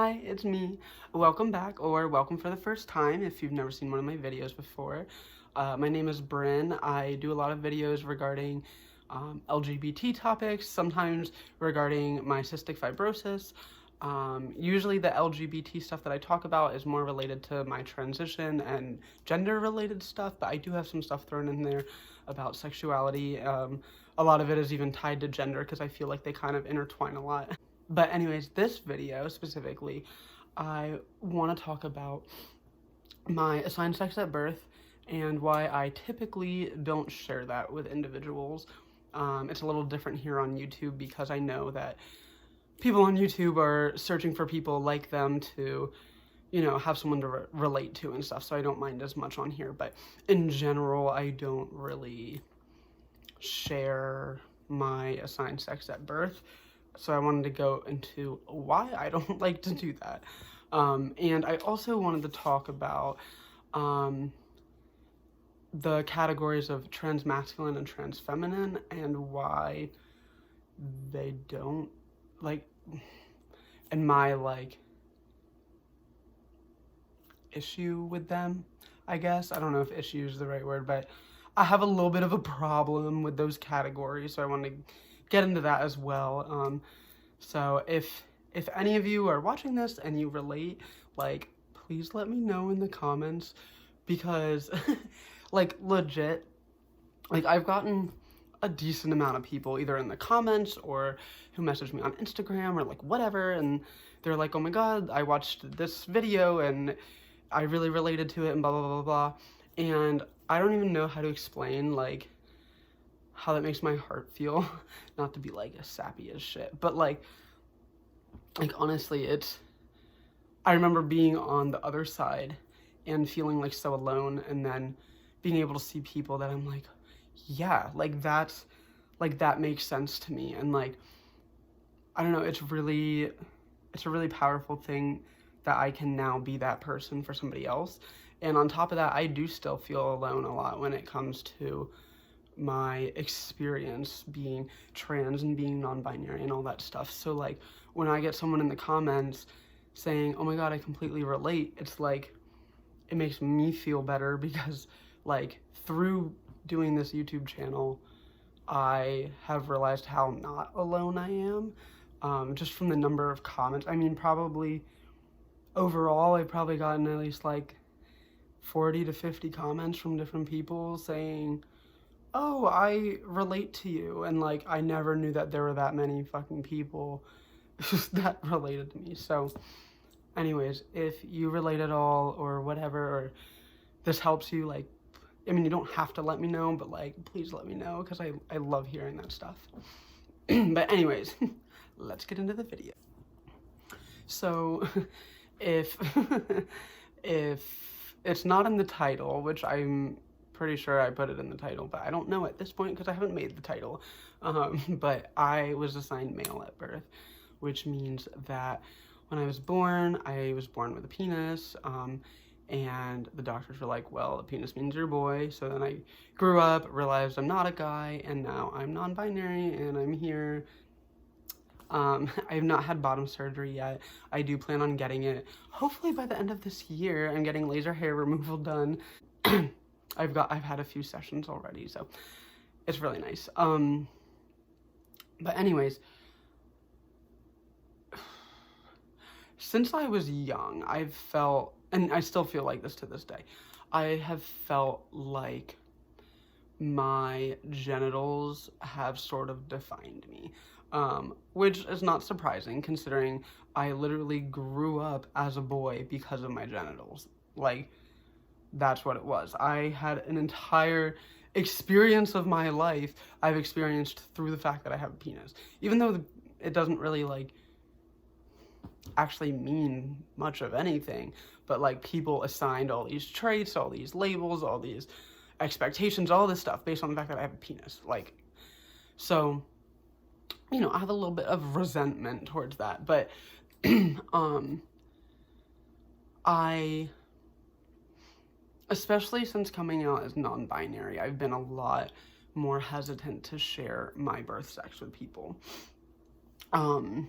Hi, it's me. Welcome back, or welcome for the first time if you've never seen one of my videos before. My name is Bryn. I do a lot of videos regarding LGBT topics, sometimes regarding my cystic fibrosis. Usually the LGBT stuff that I talk about is more related to my transition and gender related stuff, but I do have some stuff thrown in there about sexuality. A lot of it is even tied to gender because I feel like they kind of intertwine a lot. But anyways, this video specifically, I want to talk about my assigned sex at birth and why I typically don't share that with individuals. It's a little different here on YouTube because I know that people on YouTube are searching for people like them to, you know, have someone to relate to and stuff, so I don't mind as much on here. But in general, I don't really share my assigned sex at birth. So I wanted to go into why I don't like to do that. And I also wanted to talk about the categories of transmasculine and transfeminine and why they don't, like, and my, like, issue with them, I guess. I don't know if issue is the right word, but I have a little bit of a problem with those categories, so I wanted to get into that as well. So if any of you are watching this and you relate, like, please let me know in the comments, because like, legit, like, I've gotten a decent amount of people either in the comments or who message me on Instagram or like whatever, and they're like, oh my god, I watched this video and I really related to it and blah blah blah blah, and I don't even know how to explain like how that makes my heart feel. Not to be like as sappy as shit, but like honestly, I remember being on the other side and feeling like so alone, and then being able to see people that I'm like, yeah, like that makes sense to me. And like, I don't know, it's a really powerful thing that I can now be that person for somebody else. And on top of that, I do still feel alone a lot when it comes to my experience being trans and being non-binary and all that stuff. So like, when I get someone in the comments saying, oh my god, I completely relate, it's like, it makes me feel better, because like, through doing this YouTube channel, I have realized how not alone I am, just from the number of comments. I mean, probably overall, I've probably gotten at least like 40 to 50 comments from different people saying, oh, I relate to you, and like, I never knew that there were that many fucking people that related to me. So anyways, if you relate at all or whatever, or this helps you, like, I mean, you don't have to let me know, but like, please let me know, because I love hearing that stuff. But anyways, let's get into the video. So if it's not in the title, which I'm pretty sure I put it in the title, but I don't know at this point because I haven't made the title, but I was assigned male at birth, which means that when I was born with a penis, and the doctors were like, well, a penis means you're a boy. So then I grew up, realized I'm not a guy, and now I'm non-binary, and I'm here. I have not had bottom surgery yet. I do plan on getting it, hopefully by the end of this year. I'm getting laser hair removal done. I've had a few sessions already, so it's really nice. But anyways, since I was young, I've felt, and I still feel like this to this day, I have felt like my genitals have sort of defined me, which is not surprising considering I literally grew up as a boy because of my genitals. Like, that's what it was. I had an entire experience of my life I've experienced through the fact that I have a penis, even though it doesn't really like actually mean much of anything, but like, people assigned all these traits, all these labels, all these expectations, all this stuff based on the fact that I have a penis. Like, so, you know, I have a little bit of resentment towards that, but I, especially since coming out as non-binary, I've been a lot more hesitant to share my birth sex with people. And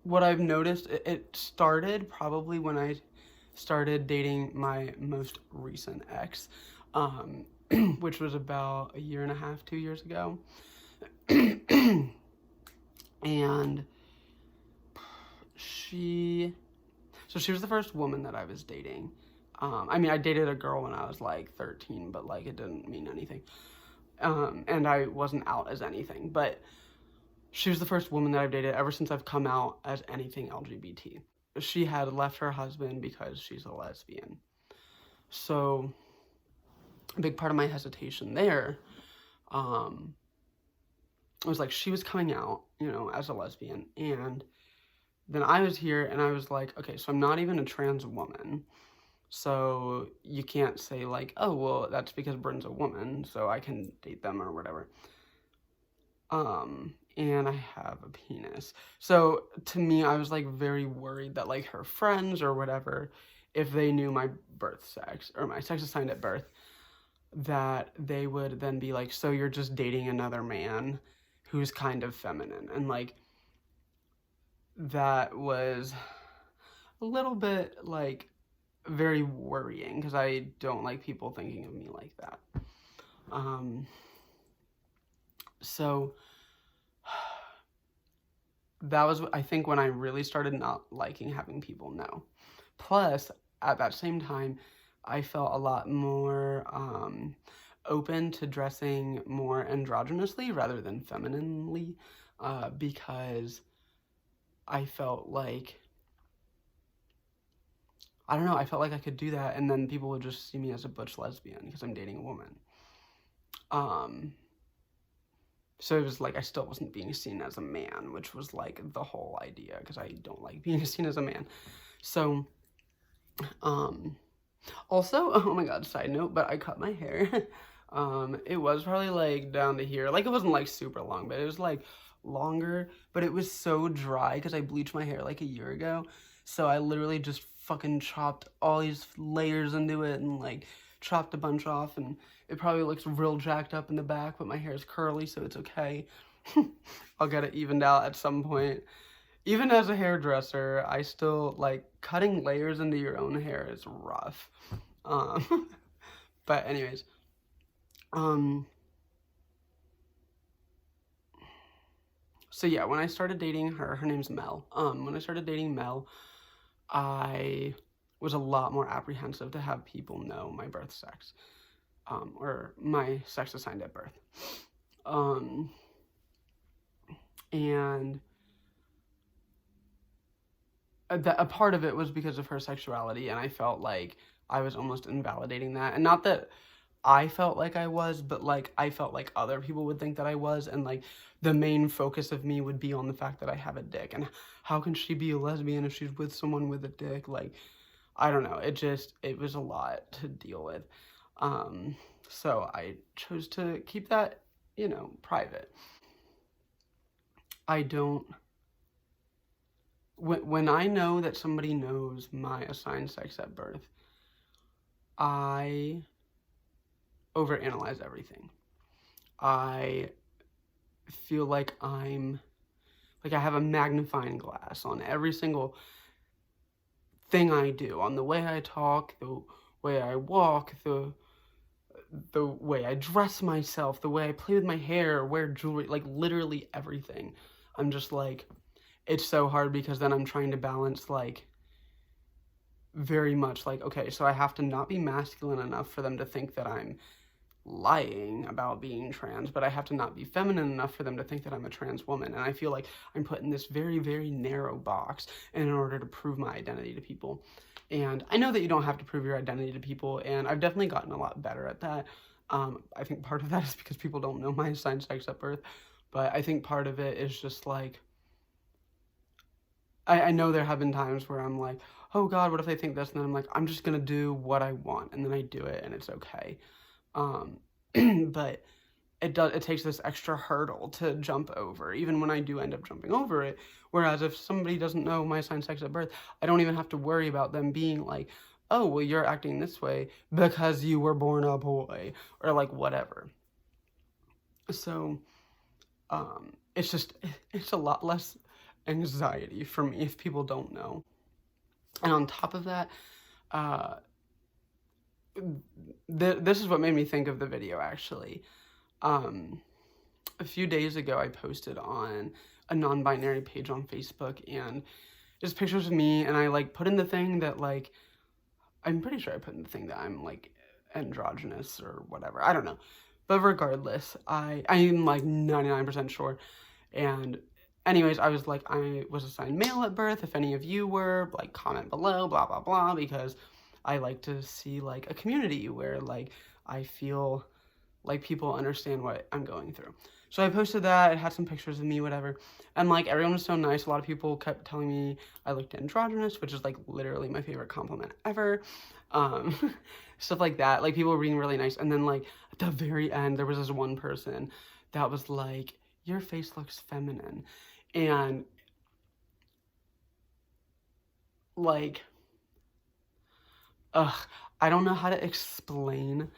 what I've noticed, it started probably when I started dating my most recent ex, which was about a year and a half, 2 years ago. And she was the first woman that I was dating. I mean, I dated a girl when I was like 13, but like it didn't mean anything. And I wasn't out as anything, but she was the first woman that I've dated ever since I've come out as anything LGBT. She had left her husband because she's a lesbian. So a big part of my hesitation there was like she was coming out, you know, as a lesbian, and then I was here and I was like, okay, so I'm not even a trans woman. So you can't say like, oh, well, that's because Bryn's a woman, so I can date them or whatever. And I have a penis. So to me, I was like very worried that like her friends or whatever, if they knew my birth sex or my sex assigned at birth, that they would then be like, so you're just dating another man who's kind of feminine. And like, that was a little bit like very worrying because I don't like people thinking of me like that. So that was, I think, when I really started not liking having people know. Plus, at that same time, I felt a lot more open to dressing more androgynously rather than femininely, because I felt like, I don't know, I felt like I could do that and then people would just see me as a butch lesbian because I'm dating a woman. So it was like I still wasn't being seen as a man, which was like the whole idea because I don't like being seen as a man. So, also, oh my god, side note, but I cut my hair. It was probably like down to here. Like it wasn't like super long, but it was like longer, but it was so dry because I bleached my hair like a year ago. So I literally just fucking chopped all these layers into it and like chopped a bunch off, and it probably looks real jacked up in the back, but my hair is curly, so it's okay. I'll get it evened out at some point. Even as a hairdresser, I still, like, cutting layers into your own hair is rough. But anyways, so yeah, when I started dating her name's Mel. When I started dating Mel, I was a lot more apprehensive to have people know my birth sex, or my sex assigned at birth. And a part of it was because of her sexuality, and I felt like I was almost invalidating that. And not that I felt like I was, but like I felt like other people would think that I was, and like the main focus of me would be on the fact that I have a dick, and how can she be a lesbian if she's with someone with a dick? Like, I don't know, it was a lot to deal with. So I chose to keep that, you know, private. I don't, when I know that somebody knows my assigned sex at birth, I overanalyze everything. I feel like I have a magnifying glass on every single thing I do, on the way I talk, the way I walk, the way I dress myself, the way I play with my hair, wear jewelry, like literally everything. I'm just like, it's so hard because then I'm trying to balance like very much like, okay, so I have to not be masculine enough for them to think that I'm lying about being trans, but I have to not be feminine enough for them to think that I'm a trans woman. And I feel like I'm put in this very, very narrow box in order to prove my identity to people. And I know that you don't have to prove your identity to people, and I've definitely gotten a lot better at that. I think part of that is because people don't know my assigned sex at birth, but I think part of it is just like, I know there have been times where I'm like, oh God, what if they think this? And then I'm like, I'm just gonna do what I want, and then I do it, and it's okay. But it takes this extra hurdle to jump over, even when I do end up jumping over it. Whereas if somebody doesn't know my assigned sex at birth, I don't even have to worry about them being like, oh, well, you're acting this way because you were born a boy, or like whatever. So, it's a lot less anxiety for me, if people don't know. And on top of that, this is what made me think of the video, actually. A few days ago, I posted on a non-binary page on Facebook, and just pictures of me, and I, like, put in the thing that, like, I'm pretty sure I put in the thing that I'm, like, androgynous or whatever. I don't know. But regardless, I'm, like, 99% sure. And anyways, I was like, I was assigned male at birth. If any of you were, like, comment below, blah, blah, blah, because I like to see, like, a community where, like, I feel like people understand what I'm going through. So I posted that, it had some pictures of me, whatever, and, like, everyone was so nice. A lot of people kept telling me I looked androgynous, which is, like, literally my favorite compliment ever. Stuff like that. Like, people were being really nice, and then, like, at the very end, there was this one person that was like, your face looks feminine, and, like, I don't know how to explain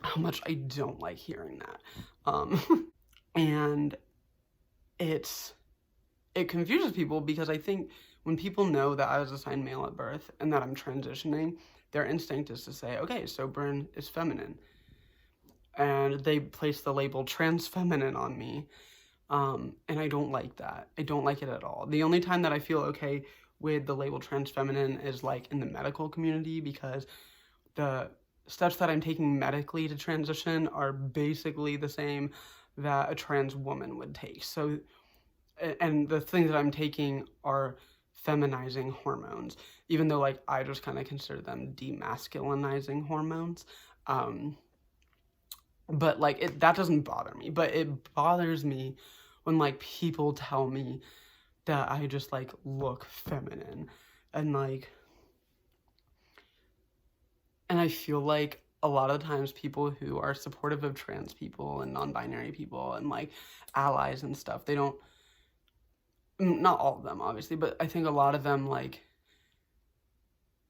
how much I don't like hearing that. And it confuses people, because I think when people know that I was assigned male at birth and that I'm transitioning, their instinct is to say, okay, so Bryn is feminine. And they place the label trans feminine on me. And I don't like that. I don't like it at all. The only time that I feel okay with the label trans feminine is, like, in the medical community, because the steps that I'm taking medically to transition are basically the same that a trans woman would take. So, and the things that I'm taking are feminizing hormones, even though, like, I just kind of consider them demasculinizing hormones. But, like, that doesn't bother me, but it bothers me when, like, people tell me that I just, like, look feminine, and, like, and I feel like a lot of the times people who are supportive of trans people and non-binary people and, like, allies and stuff, they don't, not all of them, obviously, but I think a lot of them, like,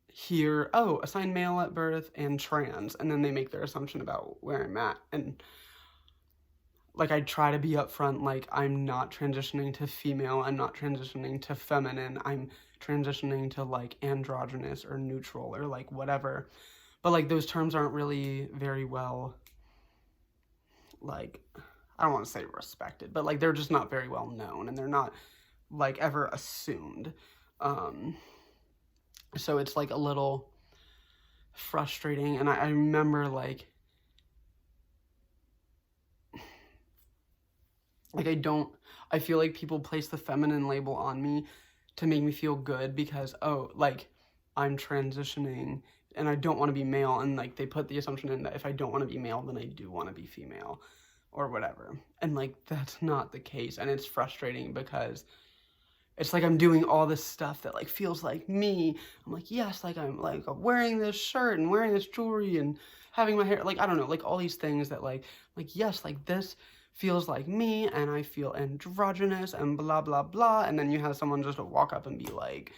hear, oh, assigned male at birth and trans, and then they make their assumption about where I'm at. And, like, I try to be upfront, like, I'm not transitioning to female, I'm not transitioning to feminine, I'm transitioning to, like, androgynous or neutral or, like, whatever. But, like, those terms aren't really very well, like, I don't want to say respected, but, like, they're just not very well known, and they're not, like, ever assumed. So it's, like, a little frustrating, and I remember, like, I feel like people place the feminine label on me to make me feel good, because, oh, like, I'm transitioning, and I don't want to be male, and, like, they put the assumption in that if I don't want to be male, then I do want to be female, or whatever, and, like, that's not the case, and it's frustrating, because it's like I'm doing all this stuff that, like, feels like me. I'm like, yes, like, I'm, like, wearing this shirt and wearing this jewelry and having my hair, like, I don't know, like, all these things that, like, yes, like, this feels like me, and I feel androgynous, and blah, blah, blah, and then you have someone just walk up and be like,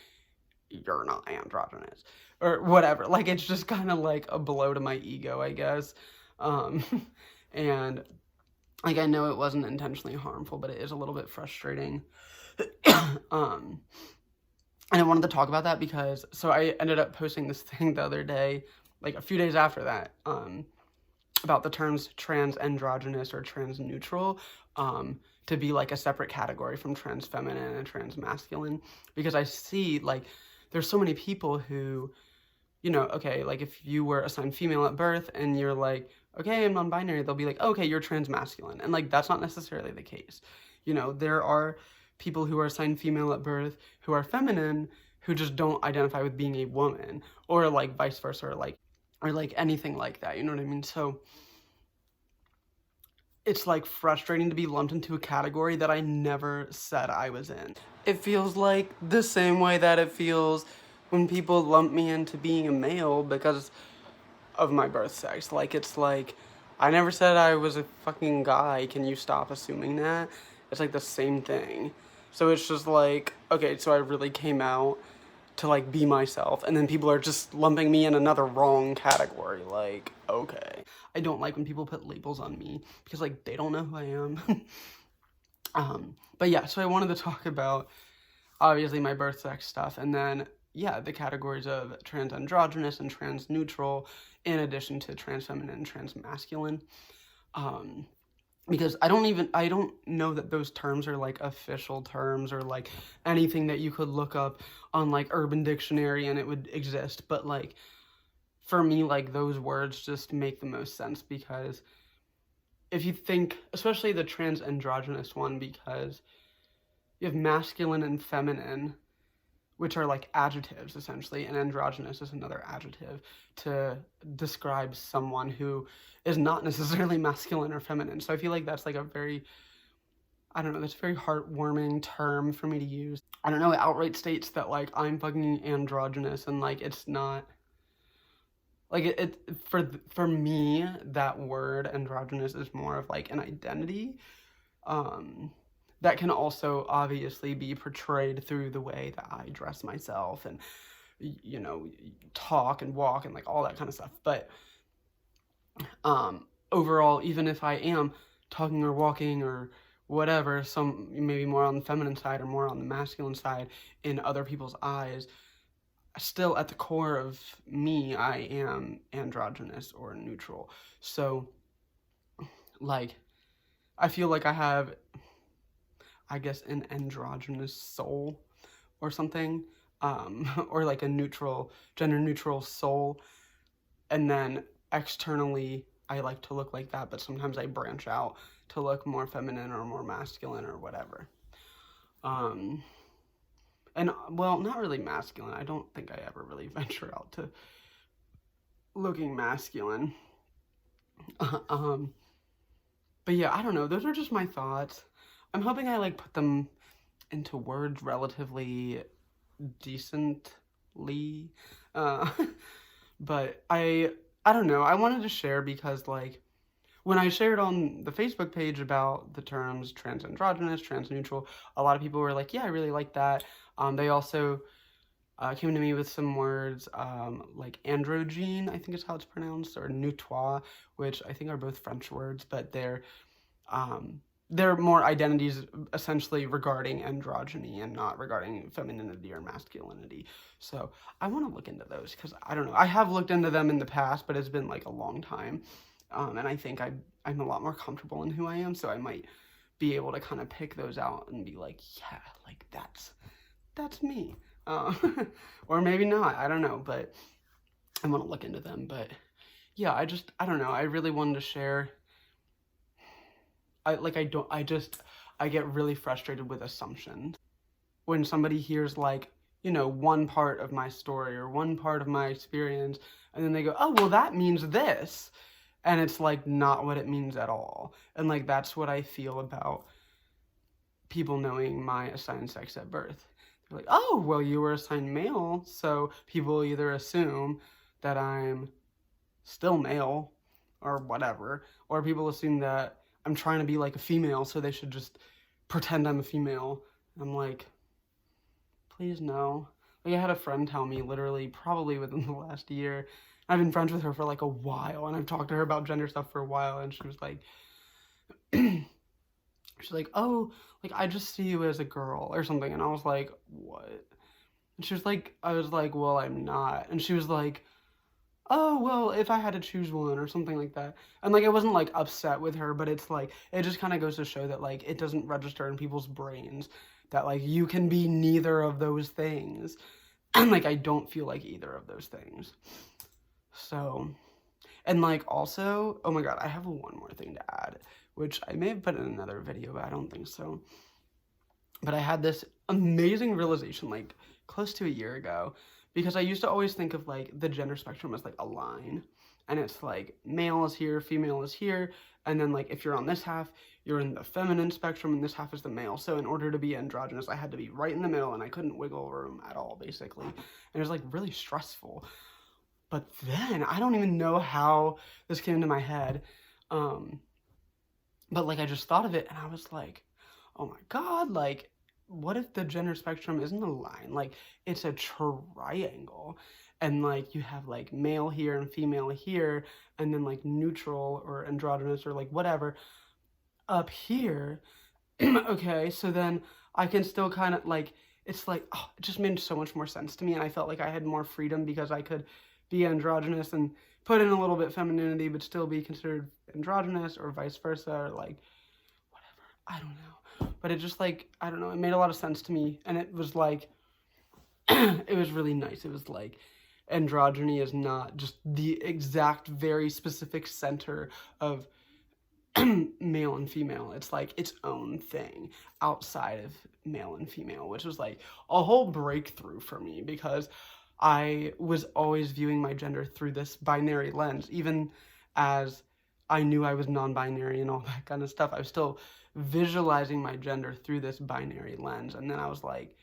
you're not androgynous, or whatever. Like, it's just kind of, like, a blow to my ego, I guess. And, like, I know it wasn't intentionally harmful, but it is a little bit frustrating. And I wanted to talk about that because, so I ended up posting this thing the other day, like, a few days after that, about the terms trans androgynous or trans neutral, to be, like, a separate category from trans feminine and trans masculine, because I see, like, there's so many people who, you know, okay, like, if you were assigned female at birth and you're like, okay, I'm non-binary, they'll be like, oh, okay, you're trans masculine, and, like, that's not necessarily the case. You know, there are people who are assigned female at birth who are feminine who just don't identify with being a woman, or, like, vice versa, or like anything like that, you know what I mean? So it's, like, frustrating to be lumped into a category that I never said I was in. It feels like the same way that it feels when people lump me into being a male because of my birth sex. Like, it's like, I never said I was a fucking guy, can you stop assuming that? It's, like, the same thing. So it's just like, okay, so I really came out to, like, be myself, and then people are just lumping me in another wrong category. Like, okay. I don't like when people put labels on me, because, like, they don't know who I am. But yeah, so I wanted to talk about, obviously, my birth sex stuff, and then, yeah, the categories of transandrogynous and transneutral, in addition to transfeminine and transmasculine. Because I don't know that those terms are, like, official terms or, like, anything that you could look up on, like, Urban Dictionary and it would exist. But, like, for me, like, those words just make the most sense, because if you think, especially the transandrogynous one, because you have masculine and feminine, which are like adjectives essentially, and androgynous is another adjective to describe someone who is not necessarily masculine or feminine. So I feel like that's like a very, I don't know, that's a very heartwarming term for me to use. I don't know, it outright states that like I'm fucking androgynous, and like it's not, like for me, that word androgynous is more of like an identity. That can also obviously be portrayed through the way that I dress myself and, you know, talk and walk and like all that kind of stuff. But overall, even if I am talking or walking or whatever, some maybe more on the feminine side or more on the masculine side in other people's eyes, still at the core of me, I am androgynous or neutral. So, like, I feel like I have, I guess, an androgynous soul or something, or like a neutral, gender neutral soul. And then externally, I like to look like that, but sometimes I branch out to look more feminine or more masculine or whatever. And, well, not really masculine. I don't think I ever really venture out to looking masculine. But yeah, I don't know. Those are just my thoughts. I'm hoping I, like, put them into words relatively decently. But I don't know. I wanted to share because, like, when I shared on the Facebook page about the terms transandrogynous, transneutral, a lot of people were like, yeah, I really like that. They also came to me with some words like androgyne, I think is how it's pronounced, or neutois, which I think are both French words, but they're more identities essentially regarding androgyny and not regarding femininity or masculinity. So I want to look into those because I don't know. I have looked into them in the past, but it's been like a long time. And I think I'm a lot more comfortable in who I am, so I might be able to kind of pick those out and be like, yeah, like that's me. Or maybe not, I don't know, but I want to look into them. But yeah, I don't know, I really wanted to share. I get really frustrated with assumptions. When somebody hears like, you know, one part of my story or one part of my experience, and then they go, oh, well, that means this. And it's like not what it means at all. And like that's what I feel about people knowing my assigned sex at birth. They're like, oh, well, you were assigned male, so people either assume that I'm still male or whatever, or people assume that I'm trying to be like a female, so they should just pretend I'm a female. And I'm like, please no. Like I had a friend tell me literally probably within the last year, I've been friends with her for like a while, and I've talked to her about gender stuff for a while, and she was like, she's like, oh, like, I just see you as a girl or something. And I was like, what? And she was like, I was like, well, I'm not. And she was like, oh, well, if I had to choose one or something like that. And like, I wasn't like upset with her, but it's like, it just kind of goes to show that like, it doesn't register in people's brains that like, you can be neither of those things. And like, I don't feel like either of those things. So, and like also, oh my god, I have one more thing to add, which I may have put in another video, but I don't think so. But I had this amazing realization like close to a year ago, because I used to always think of like the gender spectrum as like a line, and it's like male is here, female is here, and then like if you're on this half, you're in the feminine spectrum, and this half is the male. So in order to be androgynous, I had to be right in the middle, and I couldn't wiggle room at all, basically. And it was like really stressful. But then, I don't even know how this came into my head, but like I just thought of it, and I was like, oh my god, like, what if the gender spectrum isn't a line? Like, it's a triangle, and like you have like male here and female here, and then like neutral or androgynous or like whatever up here, okay, so then I can still kind of like, it's like, oh, it just made so much more sense to me, and I felt like I had more freedom because I could be androgynous and put in a little bit femininity, but still be considered androgynous, or vice versa, or like, whatever, I don't know. But it just like, I don't know, it made a lot of sense to me, and it was like, it was really nice. It was like, androgyny is not just the exact, very specific center of male and female. It's like its own thing outside of male and female, which was like a whole breakthrough for me because I was always viewing my gender through this binary lens. Even as I knew I was non-binary and all that kind of stuff, I was still visualizing my gender through this binary lens. And then I was like,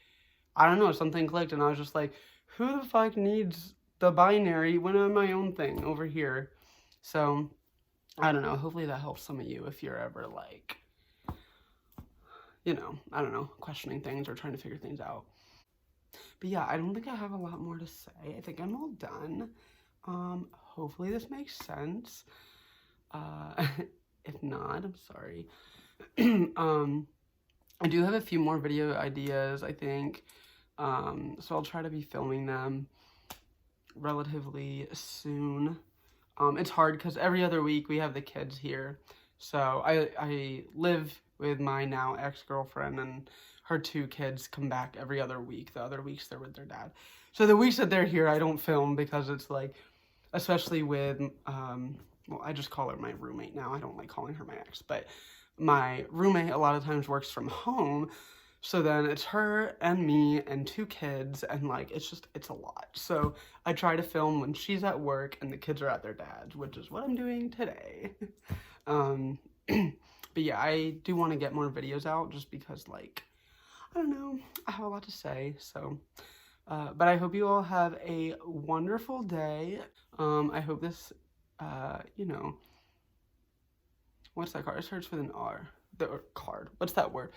I don't know, something clicked, and I was just like, who the fuck needs the binary when I'm my own thing over here? So I don't know, hopefully that helps some of you if you're ever like, you know, I don't know, questioning things or trying to figure things out. But yeah, I don't think I have a lot more to say. I think I'm all done. Hopefully this makes sense. If not, I'm sorry. I do have a few more video ideas, I think. So I'll try to be filming them relatively soon. It's hard because every other week we have the kids here. So I live with my now ex-girlfriend, and her 2 kids come back every other week. The other weeks they're with their dad. So the weeks that they're here, I don't film because it's like, especially with, well, I just call her my roommate now. I don't like calling her my ex, but my roommate a lot of times works from home. So then it's her and me and 2 kids, and like, it's a lot. So I try to film when she's at work and the kids are at their dad's, which is what I'm doing today. But yeah, I do want to get more videos out just because, like, I don't know, I have a lot to say. So, but I hope you all have a wonderful day. I hope this, you know, what's that card? It starts with an R. The card. What's that word?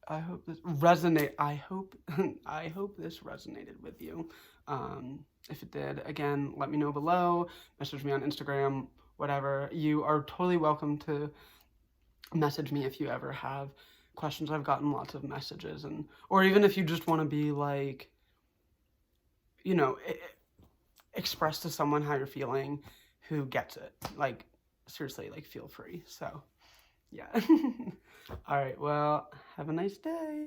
I hope this resonate. I hope this resonated with you. If it did, again, let me know below. Message me on Instagram, whatever. You are totally welcome to message me if you ever have questions. I've gotten lots of messages, and or even if you just want to be like, you know, express to someone how you're feeling who gets it. Like, seriously, like, feel free. So yeah. All right, well, have a nice day.